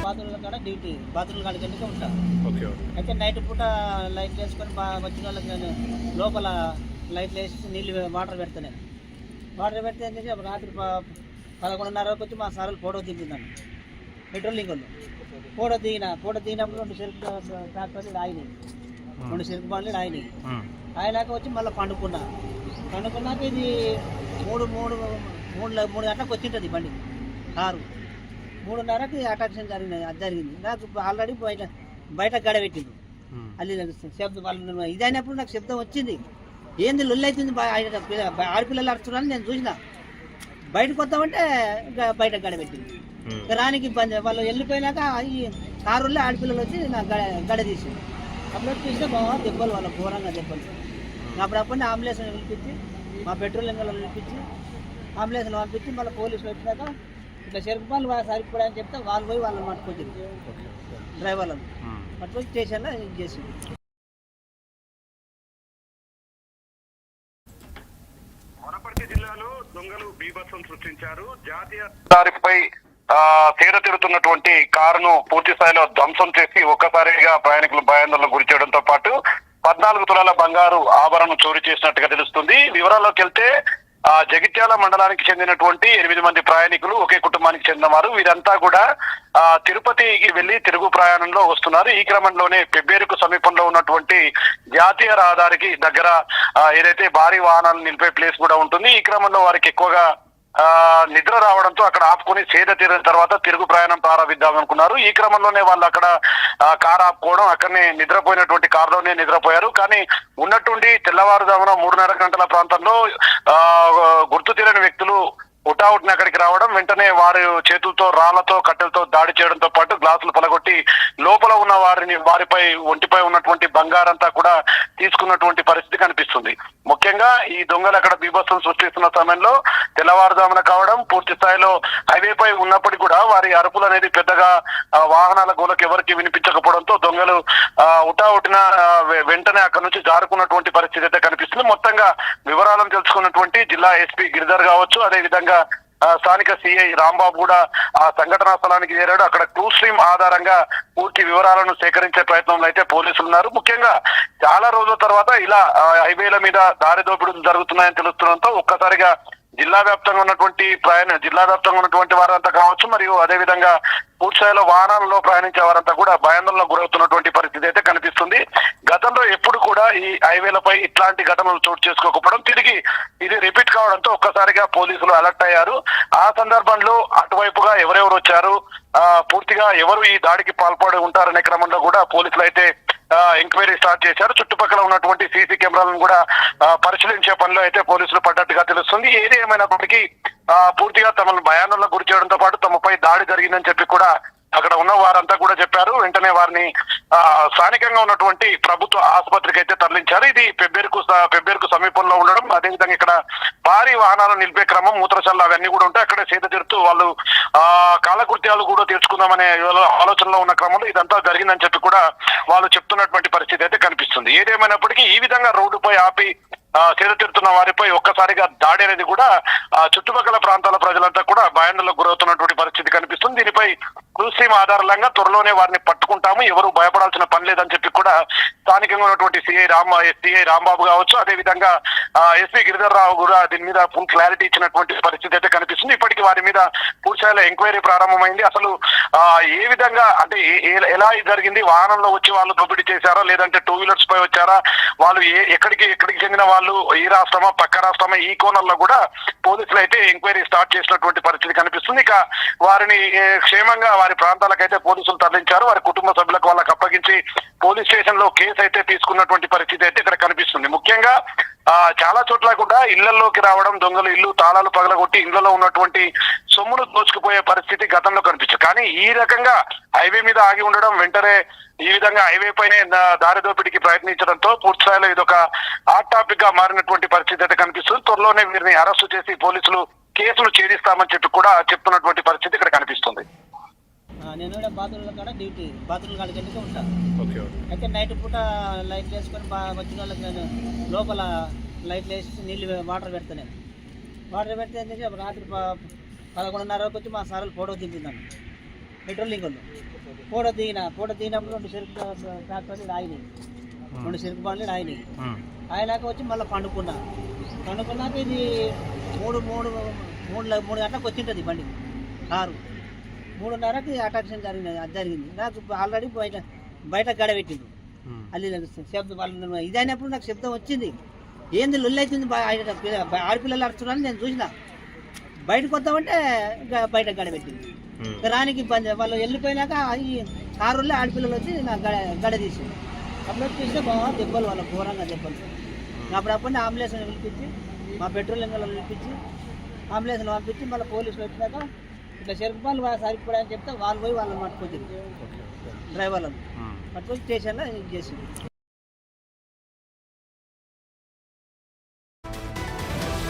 బాత్రూమ్ల కాడ డ్యూటీ బాత్రూమ్ల కాడికి వెళ్ళి ఉంటా. ఓకే. అయితే నైట్ పూట లైట్లు వేసుకొని వచ్చిన వాళ్ళకి నేను లోపల లైట్లు వేసి నీళ్ళు వాటర్ పెడతాను. వాటర్ పెడితే ఏం చేసి రాత్రి 11:30 వచ్చి మా సార్లు ఫోటో దింపిందాను పెట్రోలింగ్ వాళ్ళు. ఫోటో దిగినప్పుడు 2 సెల్ఫ్ ట్రాక్టర్లు ఆగినాయి, 2 సెల్ఫ్ బండ్లు ఆగినాయి. ఆయనాక వచ్చి మళ్ళీ పండుకున్నాక ఇది 3 గంటలకు వచ్చింటుంది బండి కారు. 3:30కి అటాక్షన్ జరిగింది. నాకు ఆల్రెడీ బయట గడ పెట్టింది. అది శబ్దం వాళ్ళు ఇది అయినప్పుడు నాకు శబ్దం వచ్చింది. ఏంది లొల్లి అవుతుంది, ఆడపిల్లలు అడుచున్నారని నేను చూసిన. బయటకు వద్దామంటే ఇంకా బయట గడ పెట్టింది. రానికి ఇబ్బంది. వాళ్ళు వెళ్ళిపోయినాక ఈ కారులో ఆడపిల్లలు వచ్చి నా గడ తీసింది. అప్పుడు చూస్తే బాగా దెబ్బలు, వాళ్ళ ఘోరంగా దెబ్బలు. అప్పుడప్పుడు అంబులెన్స్ పిలిపించి మా పెట్రోల్ ఇంగలో పిలిపించి అంబులెన్స్లో పంపించి మళ్ళీ పోలీసులు వచ్చినాక ఇట్లా చెరుకు పనులు సరిపోయాయని చెప్తే వాళ్ళు పోయి వాళ్ళని పట్టుకొచ్చింది, డ్రైవర్లను పట్టుకొని స్టేషన్లో ఇది చేసింది. వనపర్తి జిల్లాలో దొంగలు బీభత్సం సృష్టించారు. జాతీయ రహదారిపై తిరుగుతున్నటువంటి కారును పూర్తి స్థాయిలో ధ్వంసం చేసి ఒక్కసారిగా ప్రయాణికులు భయాందోళనకు గురి చేయడంతో పాటు 14 తులాల బంగారు ఆభరణం చోరీ చేసినట్టుగా తెలుస్తుంది. వివరాల్లోకి వెళ్తే జగిత్యాల మండలానికి చెందినటువంటి 8 మంది ప్రయాణికులు ఒకే కుటుంబానికి చెందినవారు. వీరంతా కూడా తిరుపతికి వెళ్లి తిరుగు ప్రయాణంలో వస్తున్నారు. ఈ క్రమంలోనే పెబ్బేరుకు సమీపంలో ఉన్నటువంటి జాతీయ రహదారికి దగ్గర ఏదైతే భారీ వాహనాలు నిలిపే ప్లేస్ కూడా ఉంటుంది. ఈ క్రమంలో వారికి ఎక్కువగా నిద్ర రావడంతో అక్కడ ఆపుకొని సేద తీరిన తర్వాత తిరుగు ప్రయాణం ప్రారంభిద్దాం అనుకున్నారు. ఈ క్రమంలోనే వాళ్ళు అక్కడ కారు ఆపుకోవడం, అక్కడనే నిద్రపోయినటువంటి కారులోనే నిద్రపోయారు. కానీ ఉన్నట్టుండి తెల్లవారుజామున 3:30 గంటల ప్రాంతంలో గుర్తు తెలియని వ్యక్తులు హుటాహుటిన అక్కడికి రావడం, వెంటనే వారి చేతులతో రాళ్లతో కట్టెలతో దాడి చేయడంతో పాటు గ్లాసులు పలగొట్టి లోపల ఉన్న వారిపై ఒంటిపై ఉన్నటువంటి బంగారంతా కూడా తీసుకున్నటువంటి పరిస్థితి కనిపిస్తుంది. ముఖ్యంగా ఈ దొంగలు అక్కడ బీభత్సం సృష్టిస్తున్న సమయంలో తెల్లవారుజామున కావడం, పూర్తి స్థాయిలో హైవేపై ఉన్నప్పటికీ కూడా వారి అరుపులు అనేది పెద్దగా వాహనాల గోలకు ఎవరికి వినిపించకపోవడంతో దొంగలు హుటాహుటిన వెంటనే అక్కడ నుంచి జారుకున్నటువంటి పరిస్థితి అయితే కనిపిస్తుంది. మొత్తంగా వివరాలను తెలుసుకున్నటువంటి జిల్లా ఎస్పీ గిరిధర్ కావచ్చు, అదే విధంగా స్థానిక సిఐ రాంబాబు కూడా ఆ సంఘటనా స్థలానికి చేరాడు. అక్కడ ట్రూ స్ట్రీమ్ ఆధారంగా పూర్తి వివరాలను సేకరించే ప్రయత్నంలో అయితే పోలీసులు ఉన్నారు. ముఖ్యంగా చాలా రోజుల తర్వాత ఇలా హైవేల మీద దారి దోపిడీలు జరుగుతున్నాయని తెలుస్తుండటంతో ఒక్కసారిగా జిల్లా వ్యాప్తంగా ఉన్నటువంటి వారంతా కావచ్చు, మరియు అదే విధంగా పూర్తిస్థాయిలో వాహనాలలో ప్రయాణించే వారంతా కూడా భయాందోళనకు గురవుతున్నటువంటి పరిస్థితి అయితే కనిపిస్తుంది. గతంలో ఎప్పుడు కూడా ఈ హైవేలపై ఇట్లాంటి ఘటనలు చోటు చేసుకోకపోవడం, తిరిగి ఇది రిపీట్ కావడంతో ఒక్కసారిగా పోలీసులు అలర్ట్ అయ్యారు. ఆ సందర్భంలో అటువైపుగా ఎవరెవరు వచ్చారు, పూర్తిగా ఎవరు ఈ దాడికి పాల్పడి ఉంటారనే క్రమంలో కూడా పోలీసులు అయితే ఎంక్వైరీ స్టార్ట్ చేశారు. చుట్టుపక్కల ఉన్నటువంటి సీసీ కెమెరాలను కూడా పరిశీలించే పనిలో అయితే పోలీసులు పడ్డట్టుగా తెలుస్తుంది. ఏది ఏమైనప్పటికీ పూర్తిగా తమను భయాందోళనకు గురి చేయడంతో పాటు తమపై దాడి జరిగిందని చెప్పి కూడా అక్కడ ఉన్న వారంతా కూడా చెప్పారు. వెంటనే వారిని స్థానికంగా ఉన్నటువంటి ప్రభుత్వ ఆసుపత్రికి అయితే తరలించారు. ఇది పెబ్బేరుకు సమీపంలో ఉండడం, అదేవిధంగా ఇక్కడ భారీ వాహనాలు నిలిపే క్రమం, మూత్రశాలలు అవన్నీ కూడా ఉంటాయి. అక్కడే సేద తీరుతూ వాళ్ళు కాలకృత్యాలు కూడా తీర్చుకుందామనే ఆలోచనలో ఉన్న క్రమంలో ఇదంతా జరిగిందని చెప్పి కూడా వాళ్ళు చెప్తున్నటువంటి పరిస్థితి అయితే కనిపిస్తుంది. ఏదేమైనప్పటికీ ఈ విధంగా రోడ్డుపై ఆపి సేద తీరుతున్న వారిపై ఒక్కసారిగా దాడి అనేది కూడా చుట్టుపక్కల ప్రాంతాల ప్రజలంతా కూడా భయాందోళనకు గురవుతున్నటువంటి పరిస్థితి కనిపిస్తుంది. దీనిపై క్రూస్ట్రీమ్ ఆధారంగా త్వరలోనే వారిని పట్టుకుంటాము, ఎవరు భయపడాల్సిన పని లేదని చెప్పి కూడా స్థానికంగా ఉన్నటువంటి సిఐ రాంబాబు కావచ్చు, అదే విధంగా ఎస్పీ గిరిధర్ రావు కూడా దీని మీద ఫుల్ క్లారిటీ ఇచ్చినటువంటి పరిస్థితి అయితే కనిపిస్తుంది. ఇప్పటికీ వారి మీద పూర్తిస్థాయిలో ఎంక్వైరీ ప్రారంభమైంది. అసలు ఏ విధంగా అంటే ఎలా జరిగింది, వాహనంలో వచ్చి వాళ్ళు దోపిడీ చేశారా, లేదంటే 2 వీలర్స్ పై వచ్చారా, వాళ్ళు ఎక్కడికి చెందిన వాళ్ళు, ఈ రాష్ట్రమా పక్క రాష్ట్రమా, ఈ కోణంలో కూడా పోలీసులు అయితే ఎంక్వైరీ స్టార్ట్ చేసినటువంటి పరిస్థితి కనిపిస్తుంది. ఇక వారిని క్షేమంగా వారి ప్రాంతాలకైతే పోలీసులు తరలించారు. వారి కుటుంబ సభ్యులకు వాళ్ళకి అప్పగించి పోలీస్ స్టేషన్ లో కేసు అయితే తీసుకున్నటువంటి పరిస్థితి అయితే ఇక్కడ కనిపిస్తుంది. ముఖ్యంగా చాలా చోట్ల కూడా ఇళ్లలోకి రావడం, దొంగలు ఇల్లు తాళాలు పగలగొట్టి ఇళ్లలో ఉన్నటువంటి సొమ్మును దోచుకుపోయే పరిస్థితి గతంలో కనిపించదు. కానీ ఈ రకంగా హైవే మీద ఆగి ఉండడం, వెంటనే ఈ విధంగా హైవే పైనే దారి దోపిడీకి ప్రయత్నించడంతో పూర్తి స్థాయిలో ఇదొక హాట్ టాపిక్ గా మారినటువంటి పరిస్థితి అయితే కనిపిస్తుంది. త్వరలోనే వీరిని అరెస్టు చేసి పోలీసులు కేసులు ఛేదిస్తామని చెప్పి కూడా చెప్తున్నటువంటి పరిస్థితి ఇక్కడ కనిపిస్తుంది. నేను కూడా బాత్రూమ్ల కాడ డ్యూటీ బాత్రూమ్ కాడికి వెళ్ళి ఉంటాను. అయితే నైట్ పూట లైట్లు వేసుకొని వచ్చిన వాళ్ళకి నేను లోపల లైట్లు వేసి నీళ్ళు వాటర్ పెడతాను. వాటర్ పెడితే ఏం చేసి రాత్రి 11:30 వచ్చి మా సార్లు ఫోటో దింపిందాను పెట్రోలింగ్ వాళ్ళు పూట దిగినప్పుడు 2 చెరుకు ట్రాక్టర్లు ఆగినాయి, 2 చెరుకు బండ్లు ఆగినాయి. ఆయనాక వచ్చి మళ్ళీ పండుకున్నాక ఇది మూడు గంటలకు వచ్చింటుంది బండి కారు. 3:30కి అటాక్ జరిగింది. నాకు ఆల్రెడీ బయట గడ పెట్టింది. అల్లి శబ్దం వాళ్ళు ఇదైనప్పుడు నాకు శబ్దం వచ్చింది. ఏంది లొల్లి అవుతుంది, ఆడపిల్లలు అడుచున్నారని నేను చూసిన. బయటకు వద్దామంటే ఇంకా బయట గడ పెట్టింది. రానికి ఇబ్బంది. వాళ్ళు వెళ్ళిపోయినాక ఈ కారులో ఆడపిల్లలు వచ్చి నా గడ తీసింది. అప్పుడు చూస్తే బాగా దెబ్బలు, వాళ్ళ ఘోరంగా దెబ్బలు. అప్పుడప్పుడు అంబులెన్స్ని పిలిపించి, మా పెట్రోలింగ్ వాళ్ళని పిలిపించి అంబులెన్స్లో పంపించి మళ్ళీ పోలీసులు వచ్చినాక ఇట్లా చెరుకు పాలు సరిపోయాయని చెప్తే వాళ్ళు పోయి వాళ్ళని పట్టుకొచ్చింది, డ్రైవర్లను పట్టుకొచ్చి స్టేషన్లో ఇది చేసింది.